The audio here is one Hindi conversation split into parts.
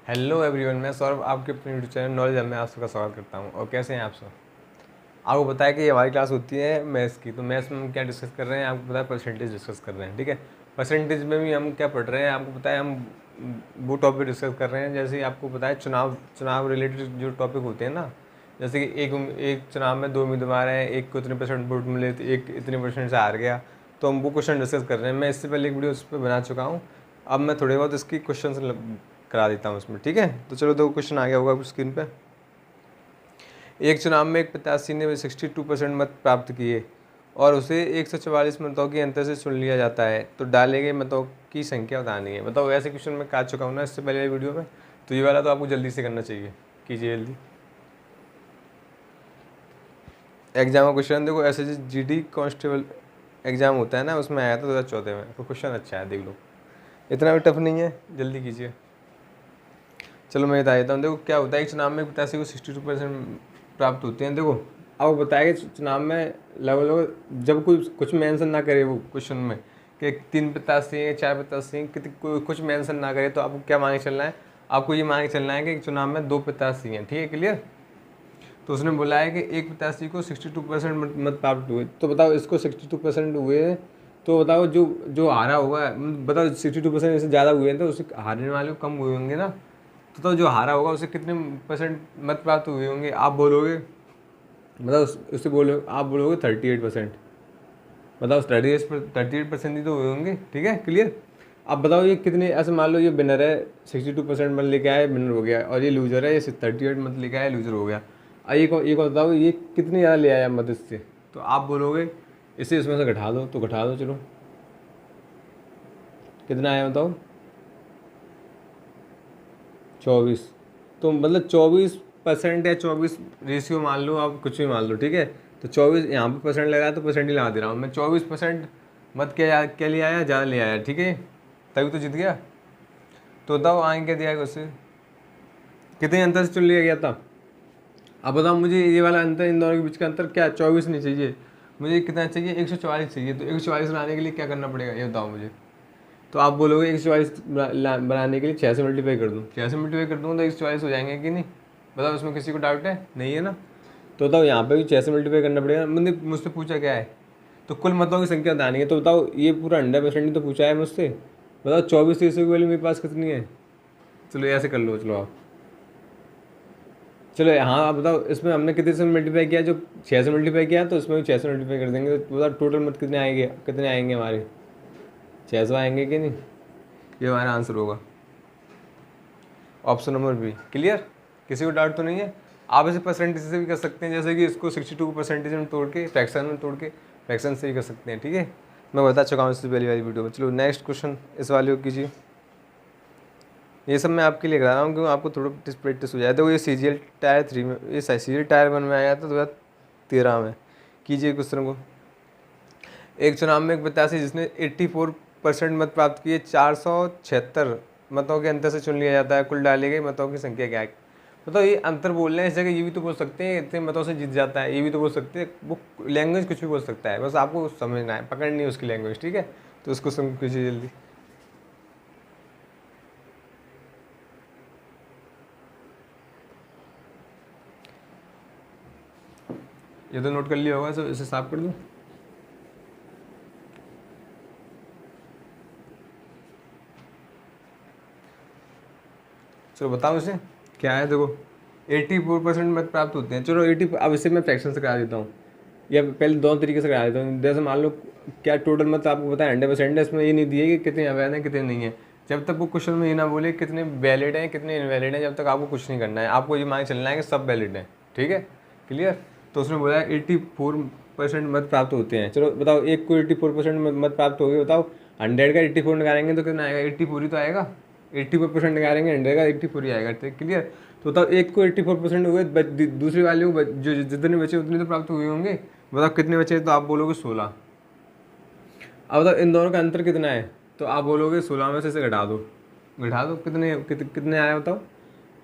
हेलो एवरीवन, मैं सौरभ आपके अपने यूट्यूब चैनल नॉलेज में आप सबका स्वागत करता हूं। और कैसे हैं आप सब? आपको पता है कि हमारी क्लास होती है मैथ्स की। तो मैथ्स में हम क्या डिस्कस कर रहे हैं, आपको पता है परसेंटेज डिस्कस कर रहे हैं। ठीक है, परसेंटेज में भी हम क्या पढ़ रहे हैं, आपको पता है हम वो टॉपिक डिस्कस कर रहे हैं। जैसे आपको पता है चुनाव रिलेटेड जो टॉपिक होते हैं ना, जैसे कि एक चुनाव में 2 उम्मीदवार हैं, एक को इतने परसेंट वोट मिले तो एक इतने परसेंट से हार गया। तो हम वो क्वेश्चन डिस्कस कर रहे हैं। मैं इससे पहले एक वीडियो उस पर बना चुका हूँ। अब मैं थोड़े बहुत इसकी क्वेश्चन करा देता हूँ उसमें। ठीक है, तो चलो दो क्वेश्चन आ गया होगा स्क्रीन पे। एक चुनाव में एक प्रत्याशी ने 62% मत प्राप्त किए और उसे 144 मतों के अंतर से चुन लिया जाता है, तो डाले गए मतों की संख्या बतानी है। बताओ, ऐसे क्वेश्चन मैं काट चुका हूँ ना इससे पहले वीडियो में, तो ये वाला तो आपको जल्दी से करना चाहिए। कीजिए जल्दी। एग्जाम का क्वेश्चन देखो, ऐसे जीडी कांस्टेबल एग्जाम होता है ना, उसमें आया था 2014 में। तो क्वेश्चन अच्छा है, देख लो, इतना भी टफ नहीं है, जल्दी कीजिए। चलो मैं बता देता हूँ। देखो क्या होता है, एक चुनाव में प्रत्याशी को 62% प्राप्त होते हैं। देखो अब बताया कि चुनाव में लगभग लगभग जब कोई कुछ मेंशन ना करे वो क्वेश्चन में कि 3 प्रत्याशी हैं, 4 प्रत्याशी हैं, कुछ मेंशन ना करे, तो आपको क्या मांगे चलना है? आपको ये मांगे चलना है कि चुनाव में 2 प्रत्याशी हैं। ठीक है, क्लियर? तो उसने बोला है कि एक प्रत्याशी को 62% मत प्राप्त हुए। तो बताओ, इसको 62% हुए, तो बताओ जो जो हारा होगा, बताओ 62% से ज़्यादा हुए हैं तो उसे हारने वाले को कम हुए होंगे ना। तो जो हारा होगा उसे कितने परसेंट मत प्राप्त हुए होंगे? आप बोलोगे, मतलब उससे बोलो, आप बोलोगे 38%। बताओ 38% ही तो हुए होंगे। ठीक है, क्लियर? अब बताओ ये कितने, ऐसे मान लो ये विनर है, 62% मत लेके आया, विनर हो गया। और ये लूजर है, ये 38 मत लेके आया, लूजर हो गया। अब एक और बताओ, ये कितने ज़्यादा ले आया मत इससे? तो आप बोलोगे इसे इसमें से घटा दो। तो घटा दो, चलो कितना आया बताओ? 24। तो मतलब 24% या 24 रेशियो मान लो, आप कुछ भी मान लो। ठीक है, तो 24 यहाँ पे परसेंट लगा है तो परसेंट ही लगा दे रहा हूँ मैं। 24% मत क्या ले आया, ज़्यादा ले आया। ठीक है, तभी तो जीत गया। तो बताओ आगे क्या दिया है उससे, कितने अंतर से चुन लिया गया था? अब बताओ मुझे ये वाला अंतर, इन दोनों के बीच का अंतर क्या? 24 नहीं चाहिए मुझे, कितना चाहिए? 144 चाहिए। तो 144 बनाने के लिए क्या करना पड़ेगा, ये बताओ मुझे। तो आप बोलोगे 144 बनाने के लिए 6 से मल्टीप्लाई कर दूँ। 6 से मल्टीप्लाई कर दूँ तो 144 हो जाएंगे कि नहीं? बताओ, उसमें किसी को डाउट है? नहीं है ना? तो बताओ यहाँ पे भी 6 से मल्टीप्लाई करना पड़ेगा। मैंने मुझसे पूछा क्या है, तो कुल मतों की संख्या बतानी है। तो बताओ, ये पूरा 100% ही तो पूछा है मुझसे। बताओ 24 की वैल्यू मेरे पास कितनी है? चलो ऐसे कर लो, चलो आप, चलो हाँ आप बताओ, इसमें हमने कितने से मल्टीप्लाई किया? जो 6 से मल्टीप्लाई किया, तो इसमें भी 6 से मल्टीप्लाई कर देंगे। तो बताओ टोटल मत कितने आएंगे हमारे? 600 आएंगे कि नहीं? ये हमारा आंसर होगा, ऑप्शन नंबर बी। क्लियर? किसी को डाउट तो नहीं है? आप इसे परसेंटेज से भी कर सकते हैं, जैसे कि इसको 62 को परसेंटेज में तोड़ के, फ्रैक्शन में तोड़ के फ्रैक्शन से ही कर सकते हैं। ठीक है, मैं बता चुका हूँ इससे पहली वाली वीडियो में। चलो नेक्स्ट क्वेश्चन इस वाले को कीजिए। ये सब मैं आपके लिए करा रहा हूँ क्योंकि आपको थोड़ा प्रैक्टिस हो जाए। तो ये CGL टायर 3 में, ये CGL टायर 1 में आया था 2013 में। कीजिए क्वेश्चन को। एक चुनाव में एक प्रत्याशी जिसने 84% मत प्राप्त किए 476 मतों के अंतर से चुन लिया जाता है, कुल डाले गए मतों की संख्या क्या है? मतलब ये अंतर बोल रहे हैं, इस जगह ये भी तो बोल सकते हैं इतने मतों से जीत जाता है, ये भी तो बोल सकते हैं। वो लैंग्वेज कुछ भी बोल सकता है, बस आपको समझना है, पकड़नी है उसकी लैंग्वेज। ठीक है, तो उसको समझ कीजिए जल्दी। ये तो नोट कर लिया होगा, तो इसे साफ कर दूँ। चलो बताओ इसे क्या है। देखो 84% मत प्राप्त होते हैं। चलो 80, अब इसे मैं फ्रैक्शन से करा देता हूँ, या पहले दोनों तरीके से करा देता हूँ। जैसे मान लो क्या टोटल मत आपको पता है 100% है, इसमें ये नहीं दिए कि कितने अवैध हैं कितने नहीं है। जब तक वो क्वेश्चन में ये ना बोले कितने वैलिड हैं कितने इनवैलिड हैं, जब तक आपको कुछ नहीं करना है। आपको ये मान चलना है कि सब वैलिड हैं। ठीक है, क्लियर? तो उसने बोला 84% मत प्राप्त होते हैं। चलो बताओ, एक को 84% मत प्राप्त हो गए। बताओ 100 का 84 निकालेंगे तो कितना आएगा? 84 ही तो आएगा। 84% निकालेंगे 100 का, 84 ही आएगा। ठीक, क्लियर? तो बताओ एक को 84% हुए, दूसरी वाले को जो जितने बचे उतने तो प्राप्त हुए होंगे। बताओ कितने बचे? तो आप बोलोगे 16। अब बताओ इन दोनों का अंतर कितना है? तो आप बोलोगे 16 में से इसे घटा दो। घटा दो, कितने आया बताओ?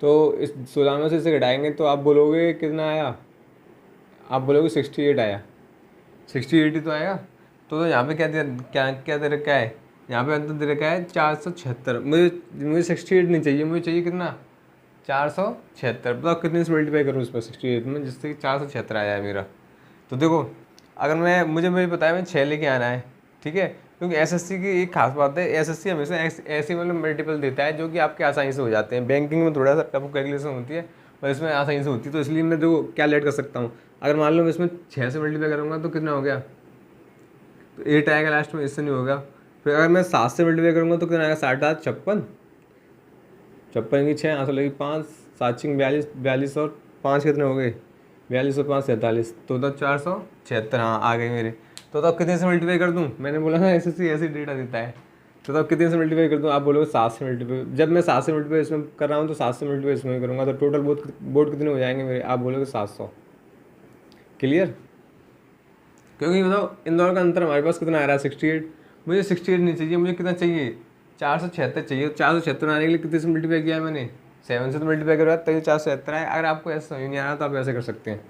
तो इस 16 में से इसे घटाएंगे तो आप बोलोगे कितना आया? आप बोलोगे 68 आया। 68 ही तो आएगा। तो यहाँ पे क्या दे रखा है? यहाँ पे अंतर दे रखा है 476। मुझे 68 नहीं चाहिए, मुझे चाहिए कितना? 476। बताओ कितने से मल्टीप्लाई करूँ इसमें 68 में, जिससे कि 476 आ जाए मेरा। तो देखो अगर मुझे पता है मैं 6 लेके आना है, ठीक है, क्योंकि एसएससी की एक खास बात है, एसएससी हमेशा ऐसे मतलब मल्टीपल देता है जो कि आपके आसानी से हो जाते हैं। बैंकिंग में थोड़ा सा टफ कैलकुलेशन होती है और इसमें आसानी से होती है, तो इसलिए मैं देखो क्या लेट कर सकता हूँ। अगर मान लो मैं इसमें 6 से मल्टीप्लाई करूँगा तो कितना हो गया, तो 8 आएगा लास्ट में, इससे नहीं होगा। फिर अगर मैं 7 से मल्टीप्लाई करूँगा तो कितना आएगा, 60 8 56, 56 की 6 आंसर लगी 5, 7 6 42, 42 और 5 कितने हो गए, 42 और 5 47, तो 476। हाँ आ गई मेरे। तो तब कितने से मल्टीप्लाई कर दूँ, मैंने बोला ना एसएससी ऐसी डेटा देता है। तो तब कितने से मल्टीप्लाई कर दूँ, आप बोलोगे 7 से मल्टीप्लाई। जब मैं 7 से मल्टीप्लाई इसमें कर रहा हूँ तो 7 से मल्टीप्लाई इसमें करूँगा, तो टोटल बोर्ड कितने हो जाएंगे मेरे, आप बोलोगे 700। क्लियर। क्योंकि बताओ इन दोनों का अंतर हमारे पास कितना आ रहा है 68। मुझे 68 नहीं चाहिए, मुझे कितना चाहिए 476 चाहिए। 476 आने के लिए कितने से मल्टीप्लाई किया है मैंने, 7 से तो मल्टीप्लाई करवा तभी 476 आए। अगर आपको ऐसा समझ नहीं आ रहा तो आप ऐसे कर सकते हैं।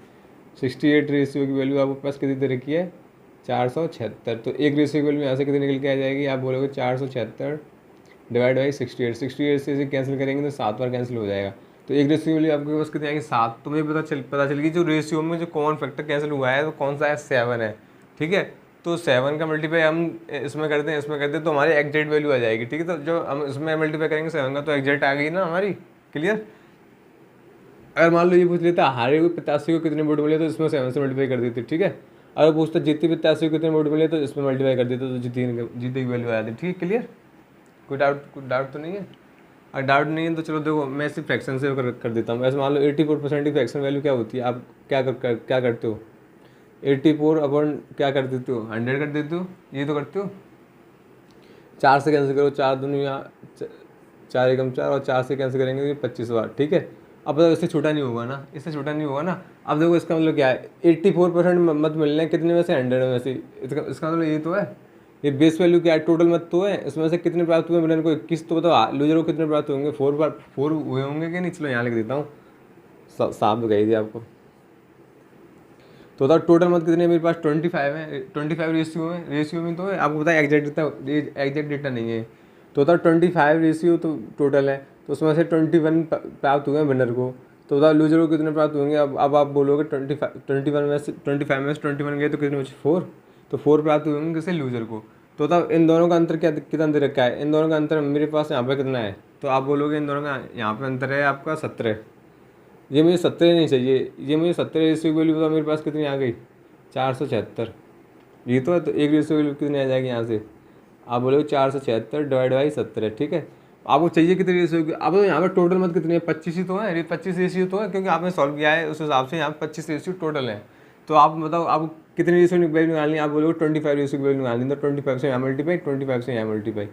68 रेशियो की वैल्यू आपके पास कितनी तरह की है, 476। तो एक रेशियो की वैल्यू यहाँ से कितनी निकल के आ जाएगी, आप बोलोगे 476 डिवाइड बाई 68। 68 से कैंसिल करेंगे तो 7 बार कैंसिल हो जाएगा। तो एक रेशियो वैल्यू आपके पास कितनी आएगी 7। तो मुझे पता चल गई जो रेशियो में जो कॉमन फैक्टर कैंसिल हुआ है तो कौन सा है, 7 है। ठीक है, तो 7 का मल्टीप्लाई हम इसमें करते हैं, इसमें करते हैं, तो हमारी एग्जैक्ट वैल्यू आ जाएगी। ठीक है, तो जो हम इसमें मल्टीप्लाई करेंगे 7 का तो एग्जैक्ट आ गई ना हमारी। क्लियर। अगर मान लो ये पूछ लेता हारे हुए 85 को कितने वोट मिले तो इसमें 7 से मल्टीप्लाई कर देते। ठीक है, अगर पूछता जीती 85 को कितने वोट मिले तो इसमें मल्टीप्लाई कर देते, तो जीते की वैल्यू आ जाती। ठीक है, क्लियर। कोई डाउट तो नहीं है। अगर डाउट नहीं है तो चलो देखो मैं सिर्फ फ्रैक्शन से कर देता हूँ। वैसे मान लो 84% की फ्रैक्शन वैल्यू क्या होती है, आप क्या करते हो, 84 अपन क्या कर देते हो, 100 कर देते हो, ये तो करते हो। 4 से कैंसिल करो, 4 दूनी 4 एकम 4 और 4 से कैंसिल करेंगे तो 25 बार। ठीक है, अब बताओ इससे छोटा नहीं होगा ना, इससे छोटा नहीं होगा ना। अब देखो इसका मतलब क्या है, 84% मत मिलने कितने में से, 100 में से। इसका मतलब ये तो है, ये बेस वैल्यू क्या है, टोटल मत तो है, इसमें से कितने प्राप्त हुए विनर को 21। तो बताओ लूजर को कितने प्राप्त होंगे, 4 हुए होंगे कि नहीं। चलो यहाँ लिख देता हूँ, साफ कही थी आपको। तो बताओ टोटल मत कितने मेरे पास 25 है, 25 रेशियो में तो है। आपको पता है एग्जैक्ट डेटा नहीं है, तो बताओ 25 रेशियो तो टोटल है, तो उसमें से 21 प्राप्त हुए हैं विनर को। तो बताओ लूजर को कितने प्राप्त होंगे। अब आप बोलोगे 25 में से 21 गए तो कितने बचे 4, तो 4 प्राप्त हुए होंगे किसे, लूजर को। तो बताओ इन दोनों का अंतर कितना दे रखा है, इन दोनों का अंतर मेरे पास यहाँ पर कितना है, तो आप बोलोगे इन दोनों का यहाँ पर अंतर है आपका 17। ये मुझे 17 नहीं चाहिए, ये मुझे 17 रेशियो वैल्यू बताओ मेरे पास कितनी आ गई, 476। ये तो है, तो एक रेशियो वैल्यू कितनी आ जाएगी यहाँ से, आप बोलोगे 476 डिवाइड बाई 17। ठीक है, आपको चाहिए कितनी रेशियो की, अब तो यहाँ पर टोटल मत कितनी है, 25 ही तो है, 25 रेशियो तो है, क्योंकि आपने सॉल्व किया है उस हिसाब से यहाँ 25 रेशियो टोटल है। तो आप बताओ आप कितनी रेशियो वैल्यू निकालनी है, आप बोलोगे 25 रेशियो की वैल्यू निकालनी, तो 25 से यहाँ मल्टीप्लाई, 25 से यहाँ मल्टीप्लाई,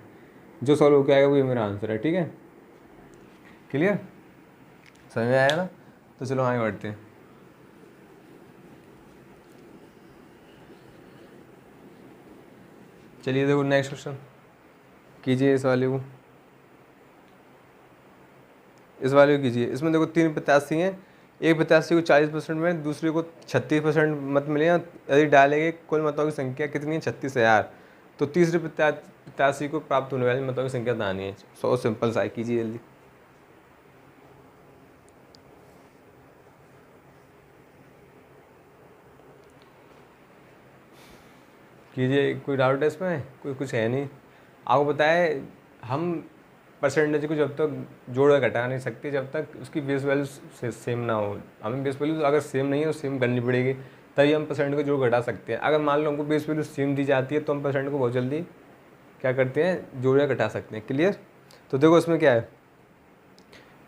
जो सॉल्व हो आएगा वो मेरा आंसर है। ठीक है, क्लियर, समझ में आया ना। तो चलो आगे बढ़ते हैं। चलिए देखो नेक्स्ट क्वेश्चन कीजिए, इस वाले को कीजिए। इसमें देखो 3 प्रत्याशी हैं, एक प्रत्याशी को 40% में, दूसरे को 36% मत मिले। यदि डालेंगे कुल मतों की संख्या कितनी है, 36,000, तो तीसरे प्रत्याशी को प्राप्त होने वाली मतों की संख्या बतानी है। सो सिंपल सा, कीजिए जल्दी। कीजिए, कोई डाउट है इसमें, कोई कुछ है नहीं। आपको पता है हम परसेंटेज को जब तक जोड़ घटा नहीं सकते जब तक उसकी बेस वैल्यू सेम ना हो। हमें बेस वैल्यू अगर सेम नहीं है तो सेम करनी पड़ेगी, तभी हम परसेंट को जोड़ घटा सकते हैं। अगर मान लो हमको बेस वैल्यू सेम दी जाती है तो हम परसेंट को बहुत जल्दी क्या करते हैं, जोड़ या घटा सकते हैं। क्लियर। तो देखो इसमें क्या है,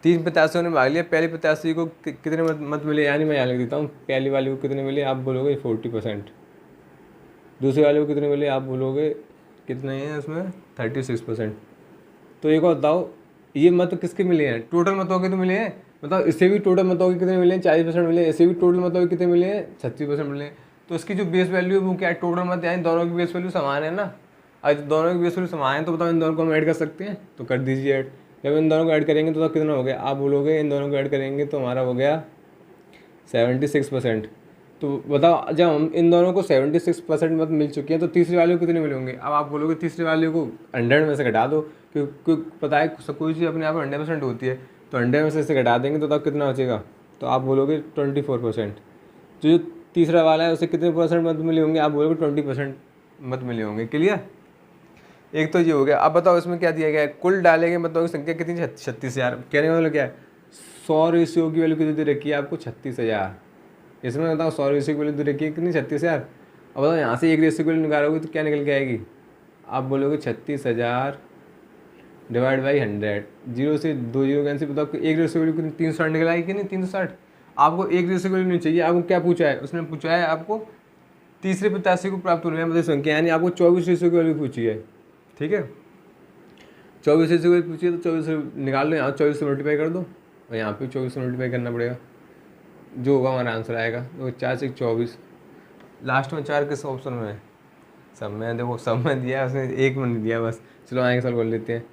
3 प्रत्याशियों ने भाग लिया, पहले प्रत्याशी को कितने मत मिले, यानी मैं यहाँ लिख देता हूँ, पहली वाले को कितने मिले, आप बोलोगे 40%, दूसरे वाले को कितने मिले, आप बोलोगे कितने हैं इसमें 36%। तो एक और बताओ ये मत किसके मिले हैं, टोटल मतों के तो मिले हैं, बताओ इससे भी टोटल मतों के कितने मिले हैं, 40% मिले, इससे भी टोटल मतों के कितने मिले हैं, 36% मिले। तो इसकी जो बेस वैल्यू है वो क्या है, टोटल मत, यानी दोनों की बेस वैल्यू समान है ना। अगर दोनों की बेस वैल्यू समान है तो बताओ इन दोनों को हम ऐड कर सकते हैं, तो कर दीजिए ऐड। जब इन दोनों को ऐड करेंगे तो कितना हो गया, आप बोलोगे इन दोनों को ऐड करेंगे तो हमारा हो गया 76%। तो बताओ जब हम इन दोनों को 76% मत मिल चुकी हैं तो तीसरे वाले को कितने मिले होंगे। अब आप बोलोगे तीसरे वाले को 100 में से घटा दो, क्योंकि पता है कोई चीज़ अपने आप में 100% होती है, तो 100 में से इसे घटा देंगे तो तब कितना बचेगा, तो आप बोलोगे 24%। तो जो तीसरा वाला है उसे कितने परसेंट मत मिले होंगे, आप बोलोगे 20% मत मिले होंगे। क्लियर। एक तो ये हो गया। अब बताओ इसमें क्या दिया गया है, कुल डाले गए मतों की संख्या कितनी, 36,000। कहने का मतलब क्या है, 100 रेशियो की वैल्यू कितनी दे रखी है आपको, 36,000। इसमें बताओ 100 रेशियो की वैल्यू दे रखी है कितनी, 36,000। अब बताओ यहाँ से एक रेशियो की वैल्यू निकालोगे तो क्या निकल के आएगी, आप बोलोगे 36,000 डिवाइड बाई 100। 0 से 2 जीरो कैंसिल। बताओ एक रेशियो की वैल्यू कितनी, 360 निकल आएगी कि नहीं, 360। आपको एक रेशियो की वैल्यू नहीं चाहिए, आपको क्या पूछा है, उसने पूछा है आपको तीसरे 85 को प्राप्त होने वाली संख्या, यानी आपको 24 रेशियो की वैल्यू पूछी है। ठीक है, 24 रेशियो की पूछी है तो 24 से निकाल लो, यहाँ 24 से मल्टीप्लाई कर दो और यहाँ पे 24 से मल्टीप्लाई करना पड़ेगा, जो होगा हमारा आंसर आएगा। तो 4 से 24, लास्ट में 4 किस ऑप्शन में है, सब में। देखो सब में दिया है उसने, एक में नहीं दिया बस। चलो आगे सॉल्व कर लेते हैं।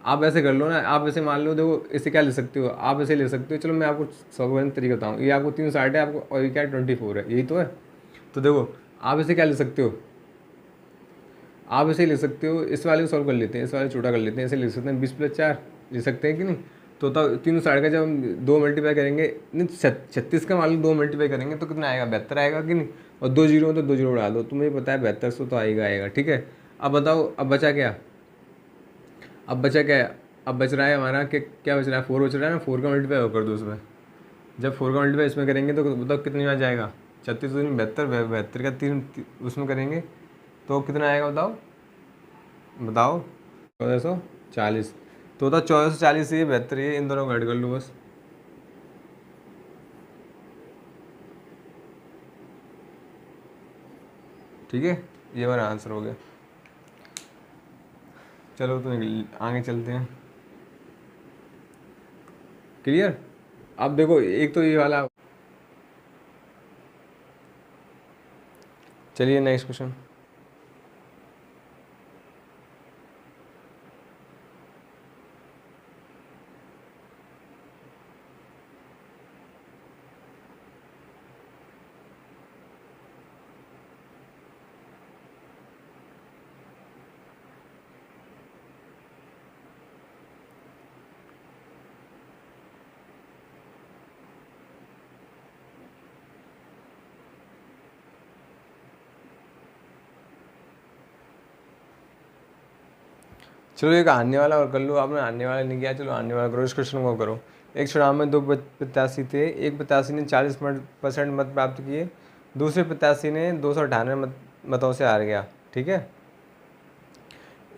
आप ऐसे कर लो ना, आप ऐसे मान लो, देखो इसे क्या ले सकते हो, आप ऐसे ले सकते हो। चलो मैं आपको सॉल्व करने का तरीका बताऊँ। ये आपको 360 है आपको, और ये क्या है 24 है, यही तो है। तो देखो आप इसे क्या ले सकते हो, आप इसे ले सकते हो, इस वाले को सॉल्व कर लेते हैं, इस वाले छोटा कर लेते हैं, इसे ले सकते हैं 20 + 4 ले सकते हैं कि नहीं। तो 360 का जब हम 2 मल्टीप्लाई करेंगे, नहीं 36 का मान लो 2 मल्टीप्लाई करेंगे तो कितना आएगा, 72 आएगा कि नहीं। और 2 जीरो तो 2 जीरो उड़ा दो, तुम्हें पता है 7200 तो आएगा। ठीक है, अब बताओ अब बचा क्या, अब बचा क्या है, अब बच रहा है हमारा कि क्या बच रहा है, 4 बच रहा है ना। 4 का मल्टीप्लाई कर दो उसमें, जब 4 का मल्टीप्लाई इसमें करेंगे तो बताओ कितनी आ जाएगा, 36 दूनी 72, 72 का 3 उसमें करेंगे तो कितना आएगा, बताओ 1440। तो होता 1440 ये 72, ये इन दोनों को ऐड कर लो बस। ठीक है, ये हमारा आंसर हो गया। चलो तो आगे चलते हैं। क्लियर। अब देखो एक तो ये वाला, चलिए नेक्स्ट क्वेश्चन। चलो एक आने वाला और कर लो, आपने आने वाला नहीं किया, चलो आने वाला करो। इस क्वेश्चन को करो। एक चुनाव में 2 प्रत्याशी थे, एक प्रत्याशी ने 40% मत प्राप्त किए, दूसरे प्रत्याशी ने 298 मतों से हार गया। ठीक है,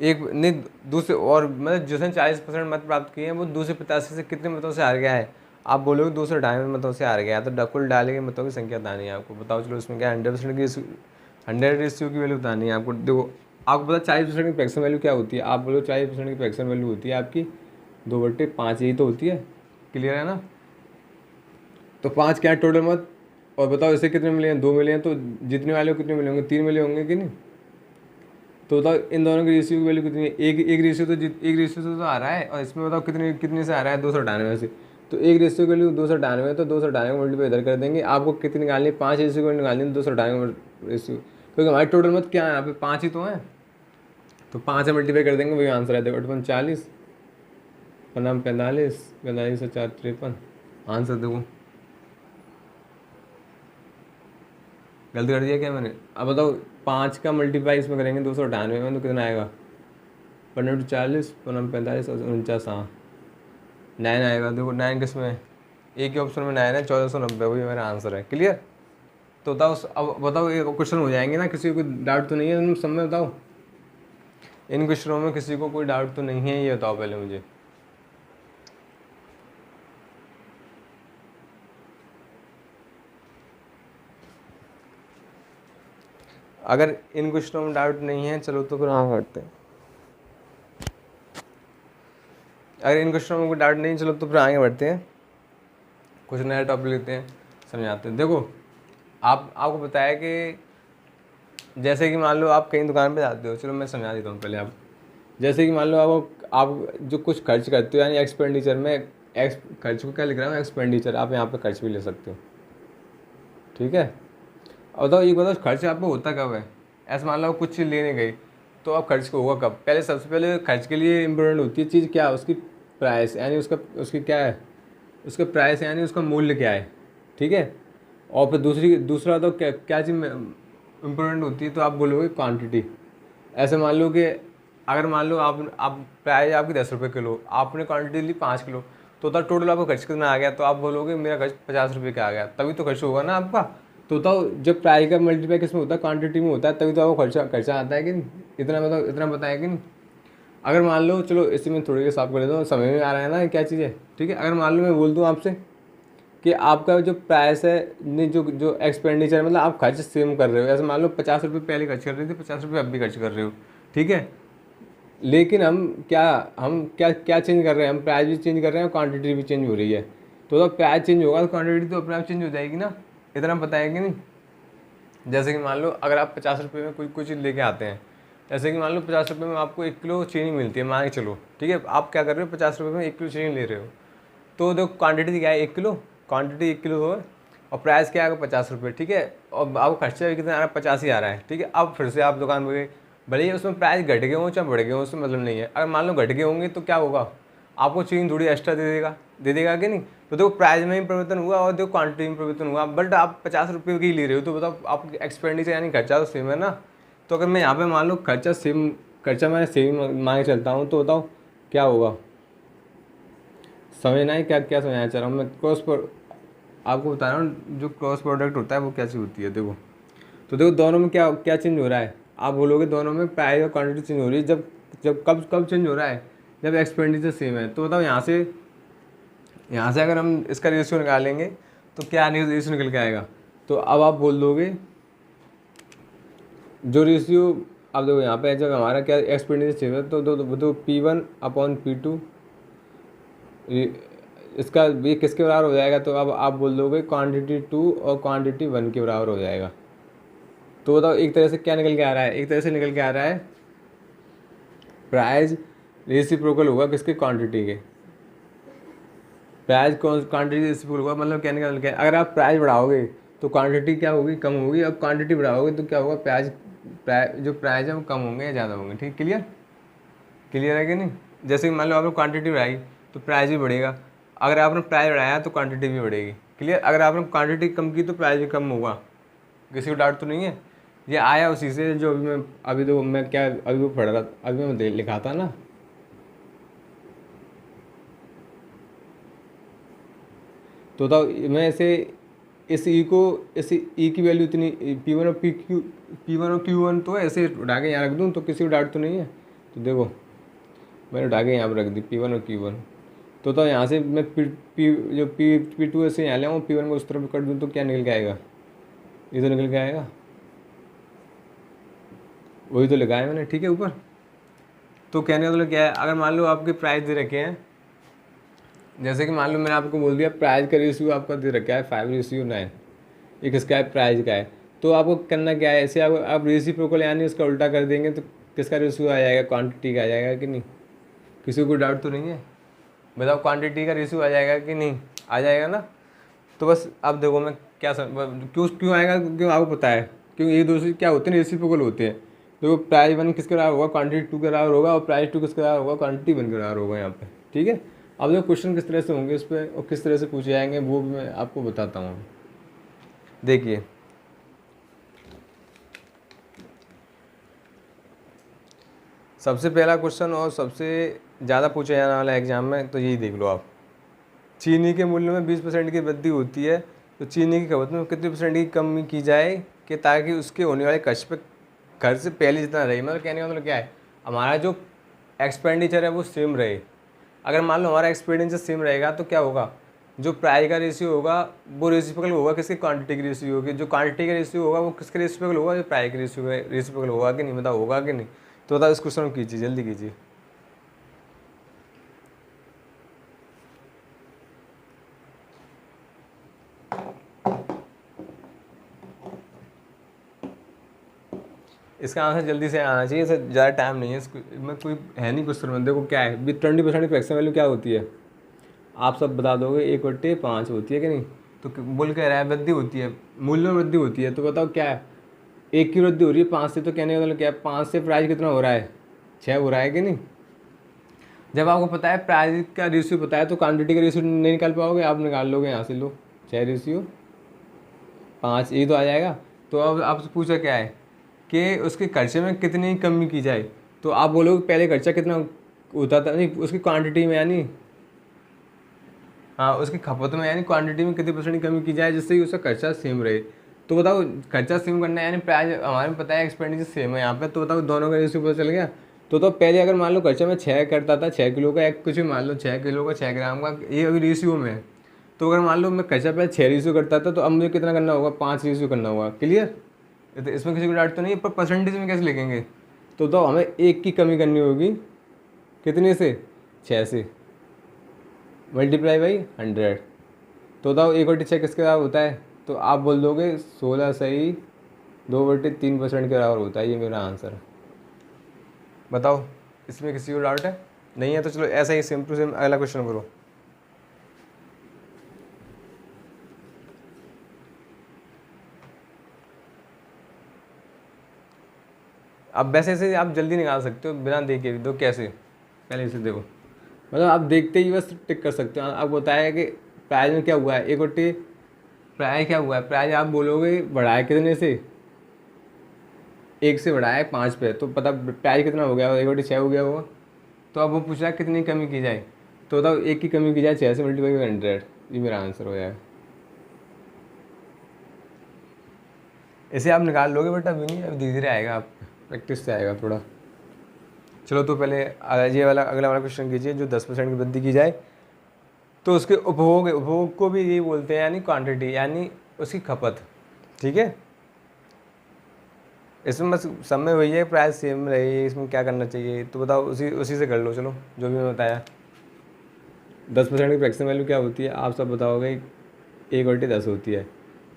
एक नहीं दूसरे, और मतलब जिसने 40% मत प्राप्त किए हैं वो दूसरे प्रत्याशी से कितने मतों से हार गया है, आप बोलोगे 298 मतों से हार गया। तो कुल डाले गए मतों की संख्या बतानी है आपको। बताओ चलो इसमें क्या 100% की 100 रेशियो की वैल्यू बतानी है आपको। देखो आपको पता 40% की फ्रैक्शन वैल्यू क्या होती है, आप बोलो 40% की फ्रैक्शन वैल्यू होती है आपकी 2/5, यही तो होती है। क्लियर है ना। तो 5 क्या है टोटल मत, और बताओ इसे कितने मिले हैं, 2 मिले हैं, तो जितने वाले को कितने मिले होंगे, 3 मिले होंगे कि नहीं। तो बताओ इन दोनों की रेशियो की वैल्यू कितनी है, एक रेशियो तो एक रेशियो से तो आ रहा है, और इसमें बताओ कितने कितने से आ रहा है, 298 से। तो एक रेशियो की वैल्यू 298 है, तो 298 को मल्टीप्लाई इधर कर देंगे। आपको कितनी निकालनी है, 5 रेशियो को निकालनी है 298 रेशियो, क्योंकि हमारे टोटल मत क्या है यहाँ पे 5 ही तो हैं। तो 5 से मल्टीप्लाई कर देंगे, वही आंसर है। देखो 40, 45, 45 से 4 53, आंसर देखो। गलती कर दिया क्या मैंने। अब बताओ 5 का मल्टीप्लाई इसमें करेंगे 298 में तो कितना आएगा, 15 × 40, 15 45 और 49, हाँ 9 आएगा। देखो 9 किस में, एक ही ऑप्शन में 9 है, 1490, वही मेरा आंसर है। क्लियर। तो बताओ अब बताओ ये क्वेश्चन हो जाएंगे ना, किसी को डाउट तो नहीं है सब में, बताओ इन क्वेश्चनों में किसी को कोई डाउट तो नहीं है, ये बताओ पहले मुझे। अगर इन क्वेश्चनों में डाउट नहीं है चलो तो फिर हाँ करते हैं। अगर इन क्वेश्चनों में कोई डाउट नहीं, चलो तो फिर आगे बढ़ते हैं, कुछ नया टॉपिक लेते हैं, समझाते हैं। देखो आपको बताया कि जैसे कि मान लो आप कहीं दुकान पे जाते हो, चलो मैं समझा देता हूँ पहले आप। जैसे कि मान लो आप जो कुछ खर्च करते हो, यानी एक्सपेंडिचर में, खर्च को क्या लिख रहा हूँ, एक्सपेंडिचर, आप यहाँ पे खर्च भी ले सकते हो। ठीक है, और बताओ ये बताओ खर्च आप पे होता कब है। ऐसा मान लो कुछ चीज़ लेने गई तो आप खर्च को होगा कब, पहले सबसे पहले खर्च के लिए इम्पोर्टेंट होती है चीज़ क्या, उसकी प्राइस यानी उसका उसकी क्या है, उसका प्राइस यानी उसका मूल्य क्या है, ठीक है। और फिर दूसरा तो क्या क्या चीज़ इम्पोर्टेंट होती है, तो आप बोलोगे क्वांटिटी। ऐसे मान लो कि अगर मान लो आप प्राइस आपकी 10 रुपये किलो, आपने क्वांटिटी ली 5 किलो, तो तब टोटल आपका खर्च कितना आ गया, तो आप बोलोगे मेरा खर्च 50 रुपये का आ गया, तभी तो खर्च होगा ना आपका। तो जब प्राइस का मल्टीप्लाई किस में होता है, क्वांटिटी में होता है, तभी तो आपको खर्चा आता है कि नहीं। इतना बताया कि नहीं। अगर मान लो, चलो इसी में थोड़ी साफ कर देता हूँ, समझ में आ रहा है ना क्या चीज़ है, ठीक है। अगर मान लो मैं बोल दूँ आपसे कि आपका जो प्राइस है, नहीं जो जो एक्सपेंडिचर मतलब आप खर्च सेम कर रहे हो, ऐसे मान लो 50 रुपये पहले खर्च कर रहे थे, 50 रुपये अब भी खर्च कर रहे हो, ठीक है। लेकिन हम क्या क्या चेंज कर रहे हैं, हम प्राइस भी चेंज कर रहे हैं, क्वांटिटी भी चेंज हो रही है। तो जब प्राइस चेंज होगा तो क्वांटिटी तो अपने आप चेंज हो जाएगी ना। इतना पता है कि नहीं। जैसे कि मान लो अगर आप 50 रुपये में कोई चीज़ लेके आते हैं, जैसे कि मान लो 50 रुपये में आपको 1 किलो चीनी मिलती है, मान के चलो, ठीक है। आप क्या कर रहे हो, 50 रुपये में 1 किलो चीनी ले रहे हो, तो देखो क्वांटिटी क्या है, 1 किलो, क्वांटिटी 1 किलो हो, और प्राइस क्या आएगा 50 रुपये, ठीक है। और आपको खर्चा भी कितना आ रहा है, 50 ही आ रहा है, ठीक है। अब फिर से आप दुकान पर गए, भले ही उसमें प्राइस घट गए हों चाहे बढ़ गए हों, उसमें मतलब नहीं है। अगर मान लो घट गए होंगे तो क्या होगा, आपको चीनी थोड़ी एक्स्ट्रा दे देगा कि नहीं। तो देखो प्राइस में भी परिवर्तन हुआ और देखो क्वांटिटी में परिवर्तन हुआ, बट आप 50 रुपये की ही ले रहे हो, तो बताओ आप एक्सपेंडिचर यानी खर्चा तो सेम है ना। तो अगर मैं यहाँ पे मान लो खर्चा मैं सेम मान के चलता हूँ, तो बताओ क्या होगा। समझना है क्या क्या समझाना चाह रहा हूँ मैं। आपको बता रहा हूँ जो क्रॉस प्रोडक्ट होता है वो क्या चीज़ होती है, देखो। तो देखो दोनों में क्या क्या चेंज हो रहा है, आप बोलोगे दोनों में प्राइस और क्वांटिटी चेंज हो रही है। जब जब कब कब चेंज हो रहा है, जब एक्सपेंडिचर सेम है। तो बताओ यहाँ से अगर हम इसका रेशियो निकालेंगे तो क्या रेशियो निकल के आएगा। तो अब आप बोल दोगे जो रेशियो, अब देखो यहाँ पे जब हमारा क्या एक्सपेंडिचर सेम है, तो P1/P2 इसका ये किसके बराबर हो जाएगा। तो अब आप बोल दोगे क्वांटिटी 2 और क्वांटिटी 1 के बराबर हो जाएगा। तो बताओ एक तरह से क्या निकल के आ रहा है, एक तरह से निकल के आ रहा है प्राइस रेसिप्रोकल होगा किसके, क्वांटिटी के। प्राइस क्वांटिटी रेसिप्रोकल होगा, मतलब क्या निकल के, अगर आप प्राइस बढ़ाओगे तो क्वांटिटी क्या होगी, कम होगी। अब क्वांटिटी बढ़ाओगे तो क्या होगा, जो प्राइस है वो कम होंगे या ज़्यादा होंगे। ठीक, क्लियर है कि नहीं। जैसे कि मान लो आपने क्वांटिटी बढ़ाई तो प्राइस भी बढ़ेगा, अगर आपने प्राइस बढ़ाया तो क्वांटिटी भी बढ़ेगी। क्लियर। अगर आपने क्वांटिटी कम की तो प्राइस भी कम होगा। किसी को डाउट तो नहीं है। ये आया उसी से जो अभी वो पढ़ रहा था, अभी मैं लिखा था ना। तो मैं इस ई की वैल्यू इतनी P1 और Q1 तो ऐसे उठा के यहाँ रख दूँ तो किसी को डाउट तो नहीं है। तो देखो मैंने उठा के यहाँ पर रख दी P1 और Q1। तो यहाँ से मैं P2 ऐसे यहाँ ले आऊँ, P1 को उस तरफ कर दूँ तो क्या निकल के आएगा, ये तो निकल के आएगा। वही तो लिखा है मैंने, ठीक है, ऊपर। तो कहने का मतलब क्या है, अगर मान लो आपके प्राइस दे रखे हैं, जैसे कि मान लो मैंने आपको बोल दिया प्राइस का रेशियो आपका दे रखा है 5:9, ये किसका है, प्राइस का है। तो आपको करना क्या है, ऐसे आप रेसिप्रोकल यानी उसका उल्टा कर देंगे तो किसका रेशियो आ जाएगा, क्वांटिटी का आ जाएगा कि नहीं। किसी को डाउट तो नहीं है, बताओ क्वांटिटी का रेशियो आ जाएगा कि नहीं, आ जाएगा ना। तो बस अब देखो मैं क्यों आएगा, क्यों आपको पता है, क्योंकि ये दूसरी क्या होते हैं, रेसिप्रोकल होते हैं। देखो प्राइस 1 किसके बराबर होगा, क्वांटिटी 2 के बराबर होगा, और प्राइस 2 किसके बराबर होगा, क्वांटिटी 1 के बराबर होगा यहाँ पे। ठीक है। अब देखो क्वेश्चन किस तरह से होंगे इस पर और किस तरह से पूछे जाएंगे वो भी मैं आपको बताता हूँ। देखिए सबसे पहला क्वेश्चन और सबसे ज़्यादा पूछा जाने वाला एग्जाम में, तो यही देख लो आप। चीनी के मूल्य में 20% की वृद्धि होती है, तो चीनी की खपत में कितने % की कमी की जाए कि ताकि उसके होने वाले खर्च से पहले जितना रहे। मतलब कहने का मतलब क्या है, हमारा जो एक्सपेंडिचर है वो सेम रहे। अगर मान लो हमारा एक्सपेंडिचर सेम रहेगा तो क्या होगा, जो प्राइस का रेशियो होगा वो रेसिप्रोकल होगा किसके, क्वांटिटी की रेशियो होगी। जो क्वांटिटी का रेशियो होगा वो किसके रेसिप्रोकल होगा, जो प्राइस के रेसिप्रोकल होगा कि नहीं, बताओ होगा कि नहीं। तो बताओ इस क्वेश्चन को कीजिए, जल्दी कीजिए। इसका आंसर जल्दी से आना चाहिए, इससे ज़्यादा टाइम नहीं है इसमें, कोई है नहीं क्वेश्चन में। देखो क्या है, 20% की फ्रैक्शन वैल्यू क्या होती है, आप सब बता दोगे, 1/5 होती है कि नहीं। तो बोल कह रहा है वृद्धि होती है, मूल्य में वृद्धि होती है, तो बताओ क्या है, 1 की वृद्धि हो रही है 5 से, तो कहने का मतलब क्या है, 5 से प्राइस कितना हो रहा है, 6 हो रहा है कि नहीं। जब आपको पता है प्राइस का रेशियो पता है तो क्वांटिटी का रेशियो नहीं निकाल पाओगे, आप निकाल लोगे यहाँ से, लो 6:5 ये तो आ जाएगा। तो अब आपसे पूछा क्या है कि उसके खर्चे में कितनी कमी की जाए, तो आप बोलोगे पहले खर्चा कितना होता था, नहीं उसकी क्वांटिटी में यानी, हाँ उसकी खपत में यानी क्वांटिटी में कितनी परसेंट कमी की जाए जिससे कि उसका खर्चा सेम रहे। तो बताओ खर्चा सेम करना है यानी प्राइस हमारे पता है एक्सपेंडिचर सेम है यहाँ पे, तो बताओ दोनों का रेशियो पता चल गया। तो पहले अगर मान लो खर्चा मैं 6 करता था, 6 किलो का, एक कुछ भी मान लो 6 किलो का 6 ग्राम का, ये अभी रेशियो में है। तो अगर मान लो मैं खर्चा पहले 6 रेशियो करता था तो अब मुझे कितना करना होगा, 5 रेशियो करना होगा। क्लियर, तो इसमें किसी को डाउट तो नहीं है, पर परसेंटेज में कैसे लिखेंगे। तो हमें 1 की कमी करनी होगी, कितने से, 6 से, मल्टीप्लाई बाई 100। तो बताओ 1/6 किसके बराबर होता है, तो आप बोल दोगे 16 सही 2/3% के बराबर होता है, ये मेरा आंसर है। बताओ इसमें किसी को डाउट है, नहीं है तो चलो ऐसा ही सेम टू सेम अगला क्वेश्चन करो। अब वैसे से आप जल्दी निकाल सकते हो बिना देखे भी, दो कैसे, पहले इसे देखो, मतलब आप देखते ही बस टिक कर सकते हो। आपको बताया कि प्राइस में क्या हुआ है, 1/3 प्राइस क्या हुआ है, प्राइस आप बोलोगे बढ़ाया कितने से, 1 से बढ़ाया है 5 पे, तो पता प्राइस कितना हो गया, 1/6 हो गया होगा। तो अब वो पूछ रहा है कितनी कमी की जाए, तो बताओ 1 की कमी की जाए 6 से मल्टीप्लाई बाई 100, ये मेरा आंसर हो जाएगा। इसे आप निकाल लोगे बट अभी नहीं, अब धीरे धीरे आएगा, आप प्रैक्टिस से आएगा थोड़ा। चलो तो पहले ये वाला अगला वाला क्वेश्चन कीजिए, जो 10% की वृद्धि की जाए तो उसके उपभोग को भी यही बोलते हैं, यानी क्वांटिटी यानी उसकी खपत। ठीक है, इसमें बस सब में वही है, प्राइस सेम रही, इसमें क्या करना चाहिए, तो बताओ उसी उसी से कर लो। चलो जो भी मैं बताया, 10% की फ्रैक्शन वैल्यू क्या होती है, आप सब बताओगे 1/10 होती है।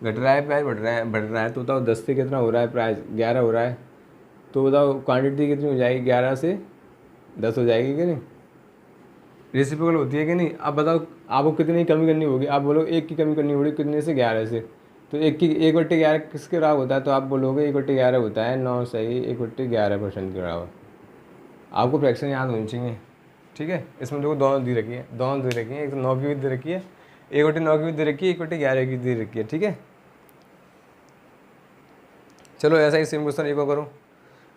घट रहा है प्राइस, बढ़ रहा है, तो बताओ 10 से कितना हो रहा है, प्राइस 11 हो रहा है, तो बताओ क्वांटिटी कितनी हो जाएगी, 11 से 10 हो जाएगी कि नहीं, रेसिप्रोकल होती है कि नहीं। अब बताओ आपको कितनी कमी करनी होगी, आप बोलो 1 की कमी करनी होगी, कितने से, 11 से, तो 1/11 किसके बराबर होता है, तो आप बोलोगे 1/11 होता है 9 सही 1/11% के बराबर। आपको फ्रैक्शन याद होनी चाहिए। ठीक है, इसमें देखो दोनों दी रखी है, दोनों दे रखी है, एक तो 9 की भी दे रखी है, 1/9 की भी दे रखी है, 1/11 की दे रखी है। ठीक है, चलो ऐसा ही सेम क्वेश्चन एक और करो।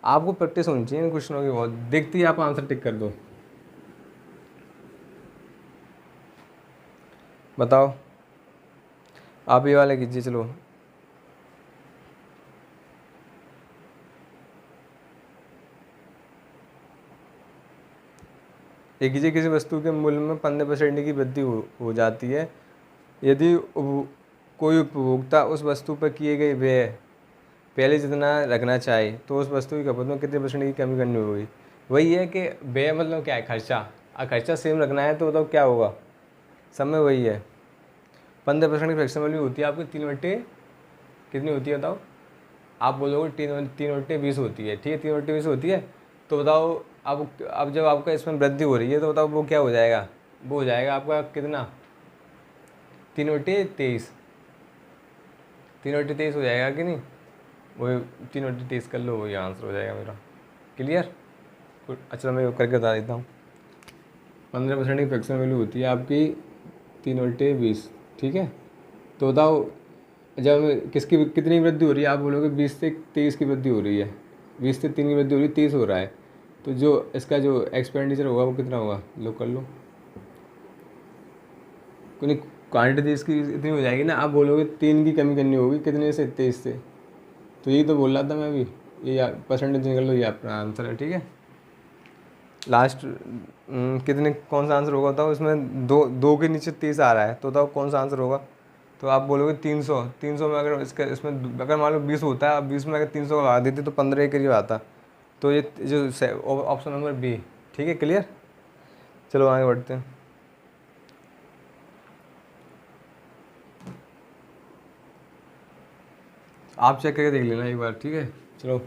आपको प्रैक्टिस होनी चाहिए क्वेश्चनों की बहुत, देखते ही आप आंसर टिक कर दो। बताओ आप ये वाले कीजिए। चलो एक कीजिए, किसी वस्तु के मूल्य में 15% की वृद्धि हो जाती है यदि कोई उपभोक्ता उस वस्तु पर किए गए व्यय पहले जितना रखना चाहे तो उस वस्तु की खपत में कितने % की कमी करनी होगी। वही है कि व्यय मतलब क्या है, खर्चा, खर्चा सेम रखना है तो बताओ क्या होगा, सब में वही है। 15% की फ्रैक्शन वैल्यू होती है आपकी 3/, कितनी होती है बताओ, आप बोलोगे 3/20 होती है। ठीक है, 3/20 होती है, तो बताओ अब जब आपका इसमें वृद्धि हो रही है तो बताओ वो क्या हो जाएगा, वो हो जाएगा आपका कितना, 3/23, 3/23 हो जाएगा कि नहीं, वही 3/23 कर लो, वही आंसर हो जाएगा मेरा। क्लियर, अच्छा मैं करके बता देता हूँ। 15% की फ्रैक्शन वैल्यू होती है आपकी 3/20। ठीक है, तो बताओ जब किसकी कितनी वृद्धि हो रही है, आप बोलोगे 20 से 23 की वृद्धि हो रही है, 20 से 3 की वृद्धि हो रही है, 30 हो रहा है, तो जो इसका जो एक्सपेंडिचर होगा वो कितना होगा, लो कर लो, कोई क्वांटिटी इसकी इतनी हो जाएगी ना, आप बोलोगे 3 की कमी करनी होगी, कितने से, 23 से, तो यही तो बोल रहा था मैं अभी, ये परसेंटेज निकल लो, ये आपका आंसर है। ठीक है, लास्ट कितने, कौन सा आंसर होगा बताओ, इसमें दो के नीचे 30 आ रहा है, तो बताओ कौन सा आंसर होगा, तो आप बोलोगे 300, 300 में अगर इसमें अगर मान लो 20 होता है, अब 20 में अगर 300 लगा देते तो 15 के करीब आता, तो ये जो ऑप्शन नंबर बी। ठीक है, क्लियर, चलो आगे बढ़ते हैं। आप चेक करके देख लेना एक बार। ठीक है, चलो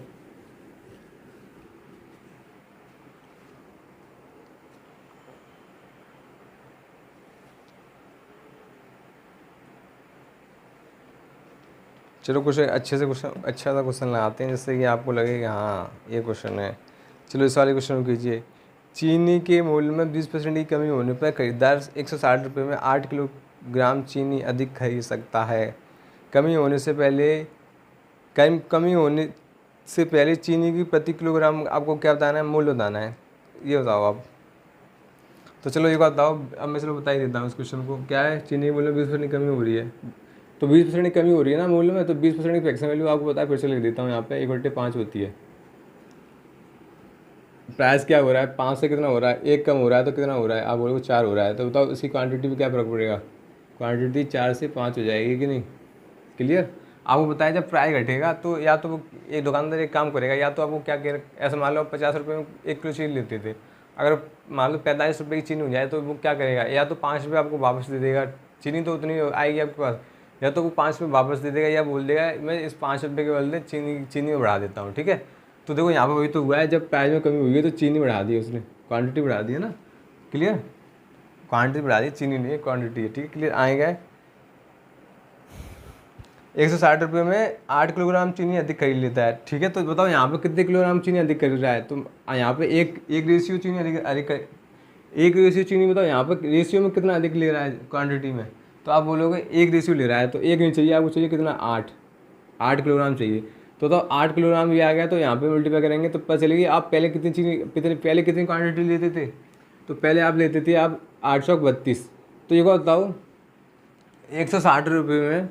चलो कुछ अच्छे से क्वेश्चन, अच्छा सा क्वेश्चन लगाते हैं जिससे कि आपको लगे कि हाँ ये क्वेश्चन है। चलो इस वाले क्वेश्चन को कीजिए, चीनी के मूल्य में 20% की कमी होने पर खरीदार 160 रुपये में 8 किलोग्राम चीनी अधिक खरीद सकता है। कमी होने से पहले चीनी की प्रति किलोग्राम आपको क्या बताना है, मूल्य बताना है। ये बताओ आप। तो चलो एक बात बताओ, अब मैं चलो बता ही देता हूँ इस क्वेश्चन को। क्या है, चीनी के मूल्य में 20% की कमी हो रही है, तो 20% की कमी हो रही है ना मूल्य में, तो 20% की फ्रैक्शन वैल्यू आपको पता है, फिर से लिख देता हूँ यहाँ पे 1/5 होती है। प्राइस क्या हो रहा है, 5 से कितना हो रहा है, 1 कम हो रहा है तो कितना हो रहा है, आप बोलोगे 4 हो रहा है, तो बताओ इसकी क्वांटिटी में क्या फ़र्क पड़ेगा। क्वांटिटी 4 से 5 हो जाएगी कि नहीं। क्लियर। आपको बताया जब प्राइस घटेगा तो या तो वो एक दुकानदार एक काम करेगा, या तो आपको क्या कह ऐसा मान लो 50 रुपये में 1 किलो चीनी लेते थे, अगर मान लो 45 रुपये की चीनी हो जाए तो वो क्या करेगा, या तो 5 रुपये आपको वापस दे देगा, चीनी तो उतनी आएगी आपके पास, या तो वो 5 रुपये वापस दे देगा, या बोल देगा मैं इस 5 रुपये के बदले चीनी में बढ़ा देता हूँ। ठीक है, तो देखो यहाँ पर वही तो हुआ है, जब प्राइस में कमी हुई है तो चीनी बढ़ा दी उसने, क्वांटिटी बढ़ा दी है ना। क्लियर, क्वांटिटी बढ़ा दी, चीनी नहीं है क्वांटिटी है। ठीक है, क्लियर। आएगा 160 रुपये में 8 किलोग्राम चीनी अधिक खरीद लेता है। ठीक है, तो बताओ यहाँ पे कितने किलोग्राम चीनी अधिक खरीद रहा है, तो यहाँ पे एक रेशियो चीनी अधिक एक रेशियो चीनी बताओ यहाँ पे रेशियो में कितना अधिक ले रहा है क्वांटिटी में, तो आप बोलोगे 1 रेशियो ले रहा है, तो 1 नहीं चाहिए आपको, चाहिए कितना 8 किलोग्राम चाहिए। तो 8 किलोग्राम भी आ गया, तो यहाँ पे मल्टीप्लाई करेंगे तो पता चलेगी आप पहले कितनी चीनी पहले कितनी क्वान्टिटी लेते थे, तो पहले आप लेते थे आप 832। तो ये बताओ 160 रुपये में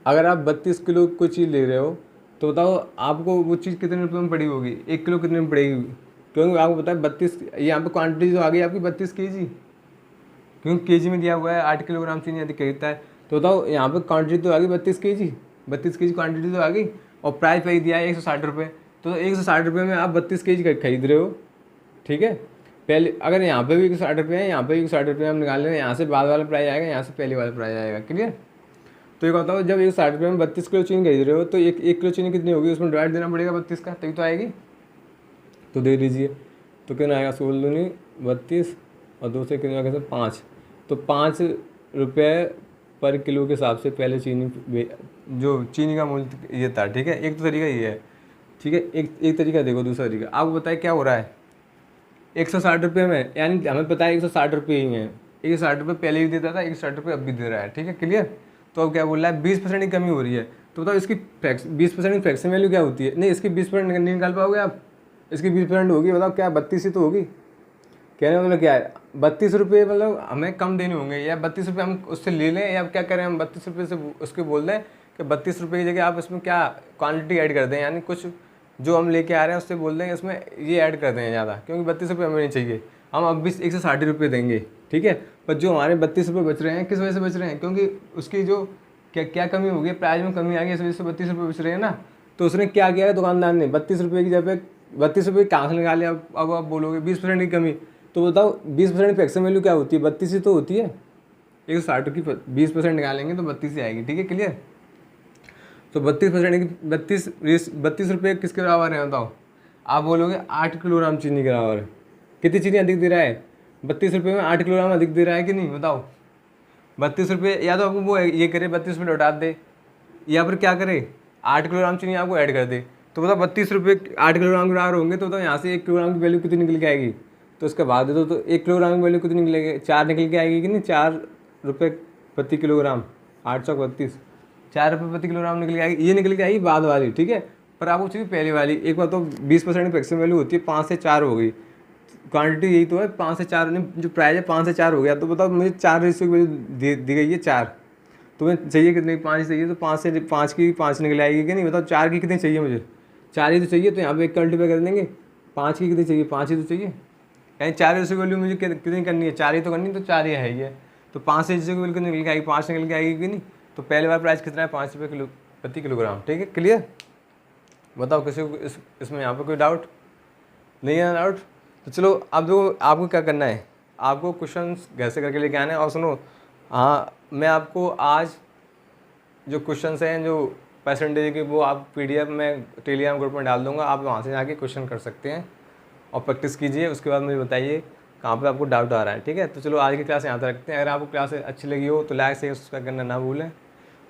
अगर आप 32 किलो कोई चीज़ ले रहे हो, तो बताओ आपको वो चीज़ कितने रुपये में पड़ी होगी, 1 किलो कितने में पड़ेगी। क्योंकि आपको पता है 32 यहाँ पे क्वांटिटी तो आ गई आपकी 32 केजी, क्योंकि केजी में दिया हुआ है 8 किलोग्राम चीनी अधिक खरीदता है। तो बताओ यहाँ पे क्वांटिटी तो आ गई 32 केजी, 32 केजी क्वांटिटी तो आ गई, और प्राइस पे दिया है 160 रुपये। तो 160 रुपये में आप 32 केजी खरीद रहे हो। ठीक है, पहले अगर यहाँ पे भी 160 रुपये है, यहाँ पे भी 160 रुपये हम निकाल लें, यहाँ से बाद वाला प्राइस आएगा, यहाँ से पहले वाला प्राइस आएगा। क्लियर। तो ये बताओ जब 160 रुपये में 32 किलो चीनी खरीद रहे हो, तो एक किलो चीनी कितनी होगी, उसमें डिवाइड देना पड़ेगा 32 का, तभी तो आएगी। तो दे दीजिए, तो कितना आएगा, 16 दूनी 32 और 2 से कितना कैसे 5, तो 5 रुपये पर किलो के हिसाब से पहले जो चीनी का मूल्य ये था। ठीक है, एक तो तरीका ये है। ठीक है, एक तरीका देखो, दूसरा तरीका आपको बताए क्या हो रहा है। 160 रुपये में, यानी हमें पता है 160 रुपये ही हैं, 160 रुपये पहले भी देता था, 160 रुपये अब भी दे रहा है। ठीक है, क्लियर। तो अब क्या बोल रहा है, 20% की कमी हो रही है, तो बताओ इसकी 20% की फ्रैक्शन वैल्यू क्या होती है। नहीं, इसकी 20% नहीं निकाल पाओगे आप, इसकी 20% होगी, बताओ क्या 32 ही तो होगी। कहने का मतलब क्या है, 32 रुपये मतलब हमें कम देने होंगे, या 32 रुपये हम उससे ले लें, या क्या करें हम 32 रुपये से उसके बोल दें कि 32 रुपये की जगह आप इसमें क्या क्वान्टिटी ऐड कर दें, यानी कुछ जो हम लेके आ रहे हैं उससे बोल देंगे इसमें ये ऐड कर दें ज़्यादा, क्योंकि 32 रुपये हमें नहीं चाहिए, हम अब भी 160 रुपये देंगे। ठीक है, पर जो हमारे 32 रुपये बच रहे हैं किस वजह से बच रहे हैं, क्योंकि उसकी जो क्या कमी होगी, प्राइस में कमी आ गई, इस वजह से 32 रुपये बच रहे हैं ना। तो उसने क्या किया है दुकानदार ने, 32 रुपये की जगह 32 रुपये कहाँ से निकाले। अब आप बोलोगे 20% की कमी, तो बताओ 20% की फ्रैक्शन वैल्यू क्या होती है, 32 ही तो होती है। 160 की 20% निकालेंगे तो 32 ही आएगी। ठीक है, क्लियर। तो 32% की 32 रुपये किसके बराबर है बताओ। आप बोलोगे 8 किलोग्राम चीनी के बराबर है। कितनी चीनी अधिक दे रहा है, 32 रुपये में 8 किलोग्राम अधिक दे रहा है कि नहीं, बताओ। 32 रुपये, या तो आपको वो ये करे 32 रुपये लौटा दे, या फिर क्या करे 8 किलोग्राम चीनी आपको ऐड कर दे। तो बताओ 32 रुपये 8 किलोग्राम के बराबर होंगे, तो बताओ यहाँ से 1 किलोग्राम की वैल्यू कितनी निकल के आएगी। तो उसके बाद दो, तो 1 किलोग्राम की वैल्यू कितनी निकलेगी, 4 निकल के आएगी कि नहीं, 4 रुपये प्रति किलोग्राम, 832, 4 रुपये प्रति किलोग्राम निकल के आएगी, ये निकल के आएगी बाद वाली। ठीक है, पर आपको चाहिए पहले वाली। एक बार तो 20% की फ्रैक्शन वैल्यू होती है, 5 से 4 हो गई, क्वांटिटी यही तो है 5 से 4, जो प्राइस है 5 से 4 हो गया। तो बताओ मुझे 4 रेशियो की वैल्यू दी गई है 4, तुम्हें चाहिए कितनी, 5 चाहिए, तो 5 से 5 की 5 निकल आएगी कि नहीं, बताओ 4 की कितनी चाहिए मुझे, 4 ही तो चाहिए। तो यहाँ पे 1 मल्टीप्लाई कर देंगे, 5 की कितनी चाहिए, 5 ही तो चाहिए, यानी 4 रेशियो की वैल्यू मुझे कितनी करनी है, 4 ही तो करनी है, तो 4 ही है ये। तो 5 से रेशियो की वैल्यू निकल के आएगी, 5 निकल के आएगी कि नहीं। तो पहले बार प्राइस कितना है, 5 रुपये प्रति किलोग्राम। ठीक है, क्लियर। बताओ किसी को इसमें यहाँ पे कोई डाउट नहीं है, डाउट। तो चलो अब देखो आपको क्या करना है, आपको क्वेश्चन घर से करके लेके आना है। और सुनो, हाँ मैं आपको आज जो क्वेश्चन हैं जो परसेंटेज के, वो आप PDF में टेलीग्राम ग्रुप में डाल दूंगा, आप वहाँ से जाके क्वेश्चन कर सकते हैं और प्रैक्टिस कीजिए। उसके बाद मुझे बताइए कहाँ पे आपको डाउट आ रहा है। ठीक है, तो चलो आज की क्लास यहाँ तक रखते हैं। अगर आपको क्लास अच्छी लगी हो तो लाइक शेयर सब्सक्राइब करना ना भूलें,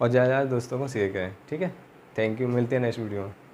और ज़्यादा दोस्तों को शेयर करें। ठीक है, थैंक यू, मिलते हैं नेक्स्ट वीडियो में।